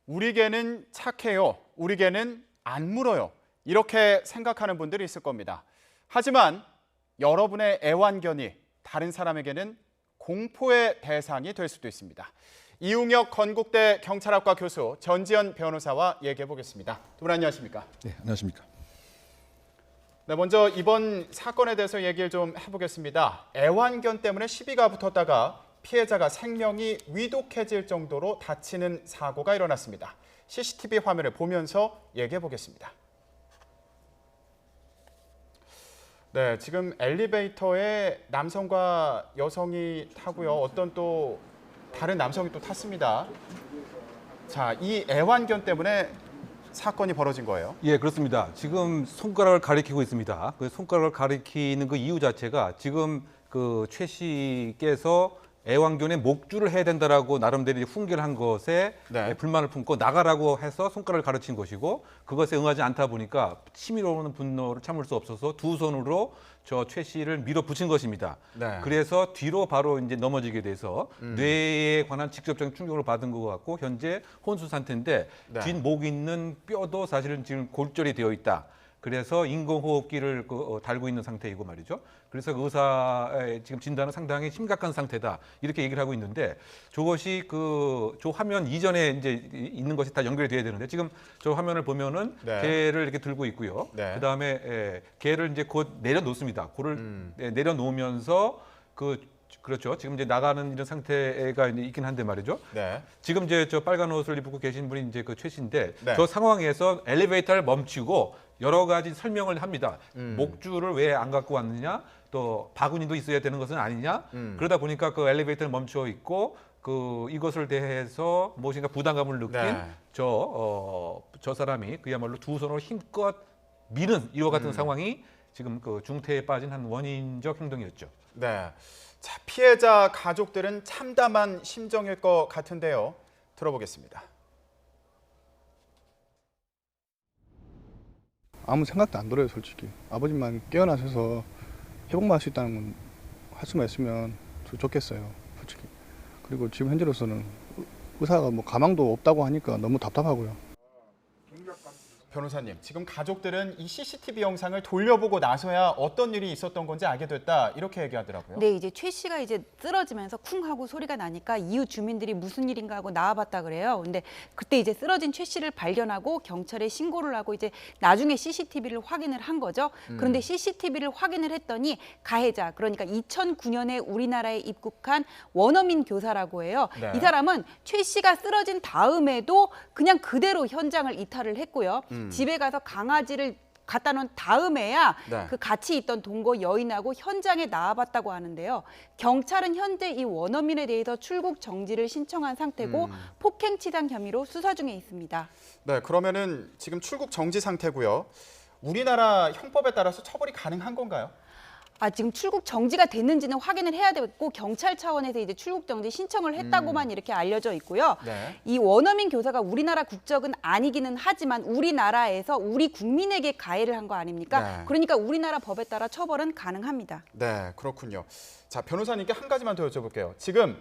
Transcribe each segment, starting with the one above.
우리 개는 착해요. 우리 개는 안 물어요. 이렇게 생각하는 분들이 있을 겁니다. 하지만 여러분의 애완견이 다른 사람에게는 공포의 대상이 될 수도 있습니다. 이웅혁 건국대 경찰학과 교수 전지현 변호사와 얘기해 보겠습니다. 두 분 안녕하십니까? 네, 안녕하십니까? 네, 먼저 이번 사건에 대해서 얘기를 좀 해보겠습니다. 애완견 때문에 시비가 붙었다가 피해자가 생명이 위독해질 정도로 다치는 사고가 일어났습니다. CCTV 화면을 보면서 얘기해 보겠습니다. 네, 지금 엘리베이터에 남성과 여성이 타고요. 어떤 또 다른 남성이 또 탔습니다. 자, 이 애완견 때문에 사건이 벌어진 거예요. 예, 그렇습니다. 지금 손가락을 가리키고 있습니다. 그 손가락을 가리키는 그 이유 자체가 지금 그 최 씨께서 애완견의 목줄을 해야 된다라고 나름대로 훈계를 한 것에 네. 불만을 품고 나가라고 해서 손가락을 가르친 것이고 그것에 응하지 않다 보니까 치밀어 오는 분노를 참을 수 없어서 두 손으로 저 최 씨를 밀어붙인 것입니다. 네. 그래서 뒤로 바로 이제 넘어지게 돼서 뇌에 관한 직접적인 충격을 받은 것 같고 현재 혼수 상태인데 네. 뒷목 있는 뼈도 사실은 지금 골절이 되어 있다. 그래서 인공호흡기를 달고 있는 상태이고 말이죠. 그래서 그 의사의 지금 진단은 상당히 심각한 상태다. 이렇게 얘기를 하고 있는데 저것이 저 화면 이전에 이제 있는 것이 다 연결이 돼야 되는데 지금 저 화면을 보면은 네. 개를 이렇게 들고 있고요. 네. 그다음에 개를 이제 곧 내려놓습니다. 고를 내려놓으면서 그렇죠. 지금 이제 나가는 이런 상태가 있긴 한데 말이죠. 네. 지금 이제 저 빨간 옷을 입고 계신 분이 이제 그 최 씨인데 네. 저 상황에서 엘리베이터를 멈추고 여러 가지 설명을 합니다. 목줄을 왜 안 갖고 왔느냐, 또 바구니도 있어야 되는 것은 아니냐. 그러다 보니까 그 엘리베이터는 멈춰 있고 이것을 대해서 무엇인가 부담감을 느낀 네. 저 사람이 그야말로 두 손으로 힘껏 미는 이와 같은 상황이 지금 그 중태에 빠진 한 원인적 행동이었죠. 네. 자, 피해자 가족들은 참담한 심정일 것 같은데요. 들어보겠습니다. 아무 생각도 안 들어요, 솔직히. 아버지만 깨어나셔서 회복만 할 수 있다는 건 할 수만 있으면 좋겠어요, 솔직히. 그리고 지금 현재로서는 의사가 뭐 가망도 없다고 하니까 너무 답답하고요. 변호사님, 지금 가족들은 이 CCTV 영상을 돌려보고 나서야 어떤 일이 있었던 건지 알게 됐다 이렇게 얘기하더라고요. 네, 이제 최 씨가 이제 쓰러지면서 쿵 하고 소리가 나니까 이웃 주민들이 무슨 일인가 하고 나와봤다 그래요. 근데 그때 이제 쓰러진 최 씨를 발견하고 경찰에 신고를 하고 이제 나중에 CCTV를 확인을 한 거죠. 그런데 CCTV를 확인을 했더니 가해자, 그러니까 2009년에 우리나라에 입국한 원어민 교사라고 해요. 네. 이 사람은 최 씨가 쓰러진 다음에도 그냥 그대로 현장을 이탈을 했고요. 집에 가서 강아지를 갖다 놓은 다음에야 네. 그 같이 있던 동거 여인하고 현장에 나와봤다고 하는데요. 경찰은 현재 이 원어민에 대해서 출국 정지를 신청한 상태고 폭행치상 혐의로 수사 중에 있습니다. 네, 그러면은 지금 출국 정지 상태고요. 우리나라 형법에 따라서 처벌이 가능한 건가요? 지금 출국 정지가 됐는지는 확인을 해야 되고 경찰 차원에서 이제 출국 정지 신청을 했다고만 이렇게 알려져 있고요. 네. 이 원어민 교사가 우리나라 국적은 아니기는 하지만 우리나라에서 우리 국민에게 가해를 한 거 아닙니까? 네. 그러니까 우리나라 법에 따라 처벌은 가능합니다. 네, 그렇군요. 자, 변호사님께 한 가지만 더 여쭤볼게요. 지금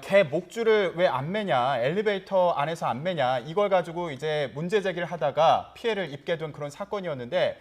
개 목줄을 왜 안 매냐, 엘리베이터 안에서 안 매냐, 이걸 가지고 이제 문제 제기를 하다가 피해를 입게 된 그런 사건이었는데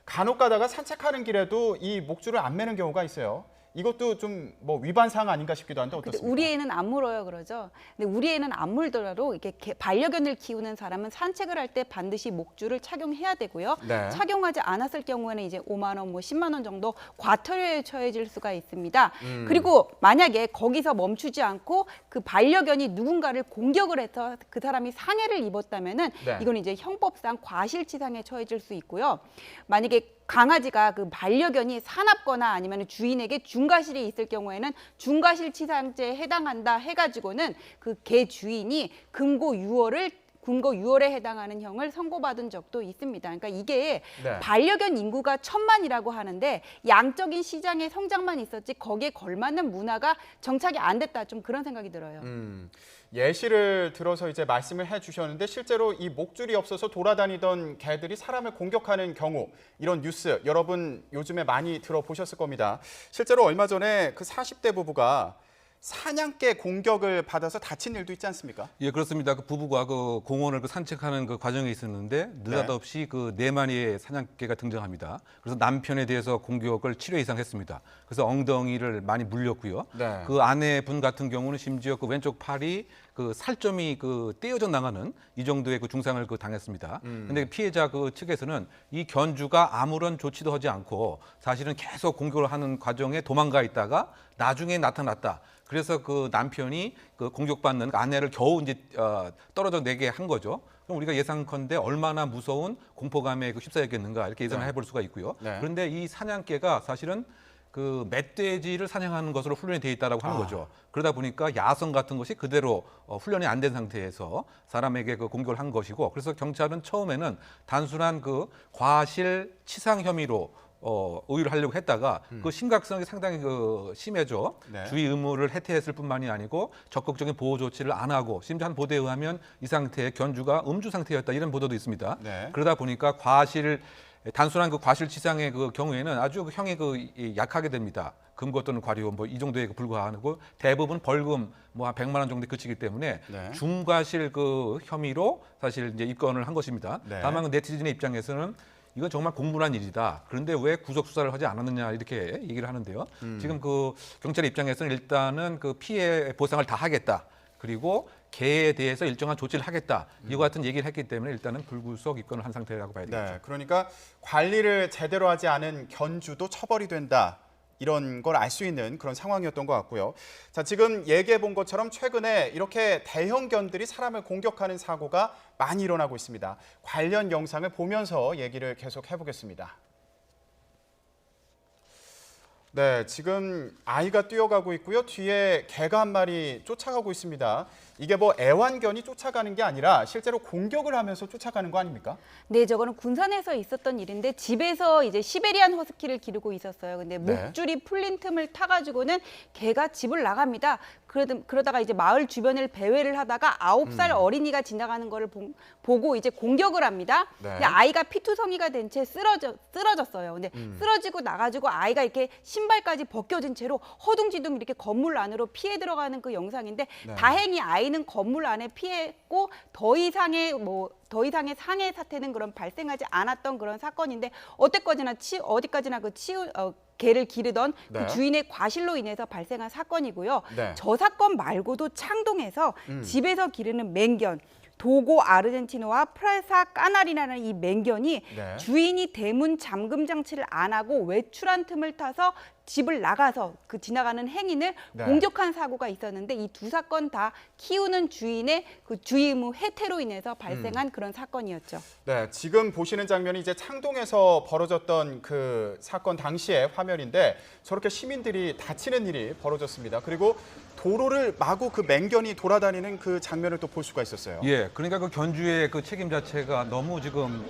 간혹 가다가 산책하는 길에도 이 목줄을 안 매는 경우가 있어요. 이것도 좀 뭐 위반 사항 아닌가 싶기도 한데 근데 어떻습니까? 우리 애는 안 물어요 그러죠. 근데 우리 애는 안 물더라도 이렇게 반려견을 키우는 사람은 산책을 할 때 반드시 목줄을 착용해야 되고요. 네. 착용하지 않았을 경우에는 이제 5만 원, 뭐 10만 원 정도 과태료에 처해질 수가 있습니다. 그리고 만약에 거기서 멈추지 않고 그 반려견이 누군가를 공격을 해서 그 사람이 상해를 입었다면은 네. 이건 이제 형법상 과실치상에 처해질 수 있고요. 만약에 강아지가 그 반려견이 사납거나 아니면 주인에게 중과실이 있을 경우에는 중과실치상죄에 해당한다 해가지고는 그 개 주인이 금고 6월에 해당하는 형을 선고받은 적도 있습니다. 그러니까 이게 네. 반려견 인구가 1000만이라고 하는데 양적인 시장의 성장만 있었지 거기에 걸맞는 문화가 정착이 안 됐다. 좀 그런 생각이 들어요. 예시를 들어서 이제 말씀을 해주셨는데 실제로 이 목줄이 없어서 돌아다니던 개들이 사람을 공격하는 경우 이런 뉴스 여러분 요즘에 많이 들어보셨을 겁니다. 실제로 얼마 전에 그 40대 부부가 사냥개 공격을 받아서 다친 일도 있지 않습니까? 예, 그렇습니다. 그 부부가 그 공원을 그 산책하는 그 과정에 있었는데 느닷없이 그 4마리의 사냥개가 등장합니다. 그래서 남편에 대해서 공격을 7회 이상 했습니다. 그래서 엉덩이를 많이 물렸고요. 네. 그 아내분 같은 경우는 심지어 그 왼쪽 팔이 그 살점이 그 떼어져 나가는 이 정도의 그 중상을 그 당했습니다. 근데 피해자 그 측에서는 이 견주가 아무런 조치도 하지 않고 사실은 계속 공격을 하는 과정에 도망가 있다가 나중에 나타났다. 그래서 그 남편이 그 공격받는 아내를 겨우 이제 떨어져 내게 한 거죠. 그럼 우리가 예상컨대 얼마나 무서운 공포감에 그 휩싸였겠는가 이렇게 예상을 해볼 수가 있고요. 네. 그런데 이 사냥개가 사실은 그 멧돼지를 사냥하는 것으로 훈련이 돼 있다라고 하는 거죠. 그러다 보니까 야성 같은 것이 그대로 훈련이 안 된 상태에서 사람에게 그 공격을 한 것이고, 그래서 경찰은 처음에는 단순한 그 과실 치상 혐의로 의유를 하려고 했다가 그 심각성이 상당히 그 심해져 네. 주의 의무를 해태했을 뿐만이 아니고 적극적인 보호 조치를 안 하고 심지어 한 보도에 의하면 이 상태에 견주가 음주 상태였다 이런 보도도 있습니다. 네. 그러다 보니까 단순한 그 과실치상의 그 경우에는 아주 그 형이 그 약하게 됩니다. 금고 또는 과료 뭐 이 정도에 불과하고 대부분 벌금 뭐 한 100만 원 정도에 그치기 때문에 네. 중과실 그 혐의로 사실 이제 입건을 한 것입니다. 네. 다만 네티즌의 입장에서는 이건 정말 공문한 일이다. 그런데 왜 구속 수사를 하지 않았느냐 이렇게 얘기를 하는데요. 지금 그 경찰의 입장에서는 일단은 그 피해 보상을 다 하겠다. 그리고 개에 대해서 일정한 조치를 하겠다. 이와 같은 얘기를 했기 때문에 일단은 불구속 입건을 한 상태라고 봐야 되겠죠. 네, 그러니까 관리를 제대로 하지 않은 견주도 처벌이 된다. 이런 걸 알 수 있는 그런 상황이었던 것 같고요. 자, 지금 얘기해 본 것처럼 최근에 이렇게 대형 견들이 사람을 공격하는 사고가 많이 일어나고 있습니다. 관련 영상을 보면서 얘기를 계속 해보겠습니다. 네, 지금 아이가 뛰어가고 있고요. 뒤에 개가 한 마리 쫓아가고 있습니다. 이게 뭐 애완견이 쫓아가는 게 아니라 실제로 공격을 하면서 쫓아가는 거 아닙니까? 네, 저거는 군산에서 있었던 일인데 집에서 이제 시베리안 허스키를 기르고 있었어요. 근데 네. 목줄이 풀린 틈을 타가지고는 개가 집을 나갑니다. 그러다가 이제 마을 주변을 배회를 하다가 9살 어린이가 지나가는 거를 보고 이제 공격을 합니다. 네. 근데 아이가 피투성이가 된 채 쓰러졌어요. 근데 쓰러지고 나가지고 아이가 이렇게 신발까지 벗겨진 채로 허둥지둥 이렇게 건물 안으로 피해 들어가는 그 영상인데 네. 다행히 아이는 건물 안에 피했고 더 이상의 상해 사태는 그런 발생하지 않았던 그런 사건인데 어디까지나 개를 기르던 네. 그 주인의 과실로 인해서 발생한 사건이고요. 네. 저 사건 말고도 창동에서 집에서 기르는 맹견, 도고 아르헨티노와 프라사 까나리라는 이 맹견이 네. 주인이 대문 잠금 장치를 안 하고 외출한 틈을 타서 집을 나가서 그 지나가는 행인을 네. 공격한 사고가 있었는데 이 두 사건 다 키우는 주인의 그 주의 의무 해태로 인해서 발생한 그런 사건이었죠. 네, 지금 보시는 장면이 이제 창동에서 벌어졌던 그 사건 당시의 화면인데 저렇게 시민들이 다치는 일이 벌어졌습니다. 그리고 도로를 마구 그 맹견이 돌아다니는 그 장면을 또 볼 수가 있었어요. 예, 그러니까 그 견주의 그 책임 자체가 너무 지금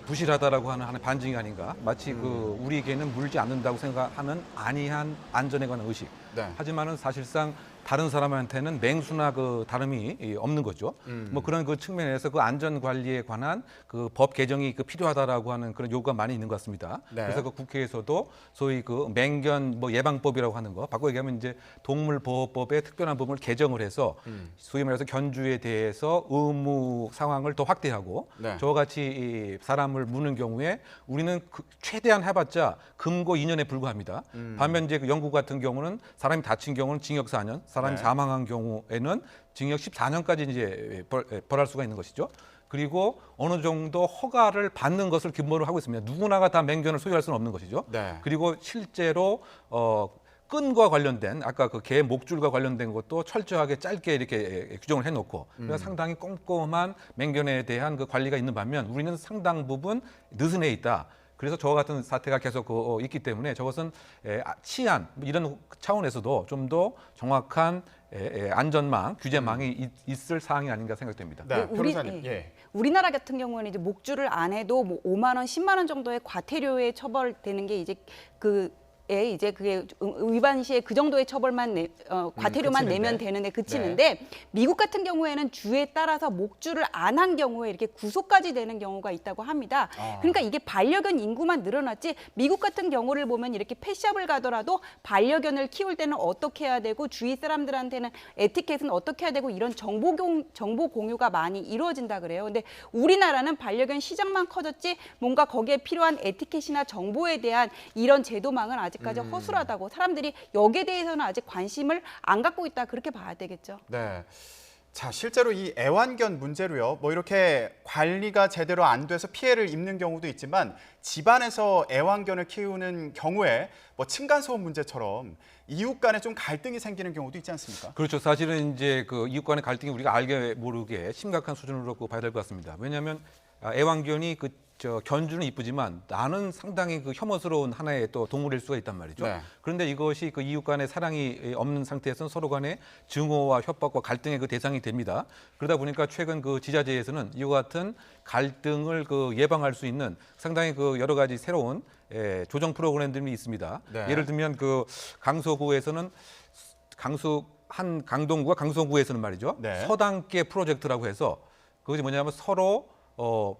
부실하다라고 하는 반증이 아닌가. 마치 그 우리 개는 물지 않는다고 생각하는 안이한 안전에 관한 의식. 네. 하지만은 사실상 다른 사람한테는 맹수나 그 다름이 없는 거죠. 뭐 그런 그 측면에서 그 안전 관리에 관한 그 법 개정이 그 필요하다라고 하는 그런 요구가 많이 있는 것 같습니다. 네. 그래서 그 국회에서도 소위 그 맹견 뭐 예방법이라고 하는 거, 바꿔 얘기하면 이제 동물보호법의 특별한 부분을 개정을 해서 소위 말해서 견주에 대해서 의무 상황을 더 확대하고 네. 저와 같이 이 사람을 무는 경우에 우리는 최대한 해봤자 금고 2년에 불과합니다. 반면 이제 그 영국 같은 경우는 사람이 다친 경우는 징역 4년, 사람이 네. 사망한 경우에는 징역 14년까지 이제 벌할 수가 있는 것이죠. 그리고 어느 정도 허가를 받는 것을 기본으로 하고 있습니다. 누구나가 다 맹견을 소유할 수는 없는 것이죠. 네. 그리고 실제로 끈과 관련된 아까 그 개 목줄과 관련된 것도 철저하게 짧게 이렇게 규정을 해놓고 그래서 상당히 꼼꼼한 맹견에 대한 그 관리가 있는 반면 우리는 상당 부분 느슨해 있다. 그래서 저와 같은 사태가 계속 있기 때문에 저것은 치안 이런 차원에서도 좀 더 정확한 안전망, 규제망이 있을 사항이 아닌가 생각됩니다. 네, 변호사님. 예. 우리나라 같은 경우에는 이제 목줄을 안 해도 뭐 5만 원, 10만 원 정도의 과태료에 처벌되는 게 이제 그 이제 그게 위반 시에 그 정도의 처벌만 과태료만 그치는데. 내면 되는데 그치는데 미국 같은 경우에는 주에 따라서 목줄을 안 한 경우에 이렇게 구속까지 되는 경우가 있다고 합니다. 그러니까 이게 반려견 인구만 늘어났지 미국 같은 경우를 보면 이렇게 펫샵을 가더라도 반려견을 키울 때는 어떻게 해야 되고 주위 사람들한테는 에티켓은 어떻게 해야 되고 이런 정보 공유가 많이 이루어진다 그래요. 근데 우리나라는 반려견 시장만 커졌지 뭔가 거기에 필요한 에티켓이나 정보에 대한 이런 제도망은 아직까지 허술하다고 사람들이 여기에 대해서는 아직 관심을 안 갖고 있다 그렇게 봐야 되겠죠. 네. 자, 실제로 이 애완견 문제로요. 뭐 이렇게 관리가 제대로 안 돼서 피해를 입는 경우도 있지만 집안에서 애완견을 키우는 경우에 뭐 층간소음 문제처럼 이웃 간에 좀 갈등이 생기는 경우도 있지 않습니까? 그렇죠. 사실은 이제 그 이웃 간의 갈등이 우리가 알게 모르게 심각한 수준으로 봐야 될 것 같습니다. 왜냐하면 애완견이 견주는 이쁘지만 나는 상당히 그 혐오스러운 하나의 또 동물일 수가 있단 말이죠. 네. 그런데 이것이 그 이웃 간의 사랑이 없는 상태에서는 서로 간의 증오와 협박과 갈등의 그 대상이 됩니다. 그러다 보니까 최근 그 지자체에서는 이와 같은 갈등을 그 예방할 수 있는 상당히 그 여러 가지 새로운 조정 프로그램들이 있습니다. 네. 예를 들면 그 강서구에서는 강동구와 강서구에서는 말이죠. 네. 서당계 프로젝트라고 해서 그것이 뭐냐면 서로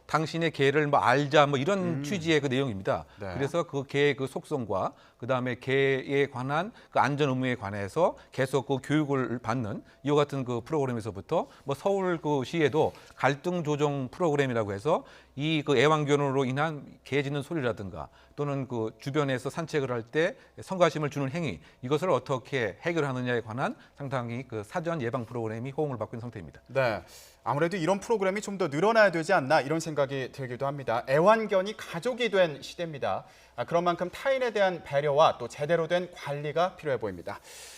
당신의 개를 뭐 알자 뭐 이런 취지의 그 내용입니다. 네. 그래서 그 개의 그 속성과 그다음에 개에 관한 그 안전 의무에 관해서 계속 그 교육을 받는 이와 같은 그 프로그램에서부터 뭐 서울 그 시에도 갈등 조정 프로그램이라고 해서 이 그 애완견으로 인한 개 짖는 소리라든가 또는 그 주변에서 산책을 할 때 성가심을 주는 행위 이것을 어떻게 해결하느냐에 관한 상당히 그 사전 예방 프로그램이 호응을 받고 있는 상태입니다. 네. 아무래도 이런 프로그램이 좀 더 늘어나야 되지 않나 이런 생각이 들기도 합니다. 애완견이 가족이 된 시대입니다. 그런 만큼 타인에 대한 배려와 또 제대로 된 관리가 필요해 보입니다.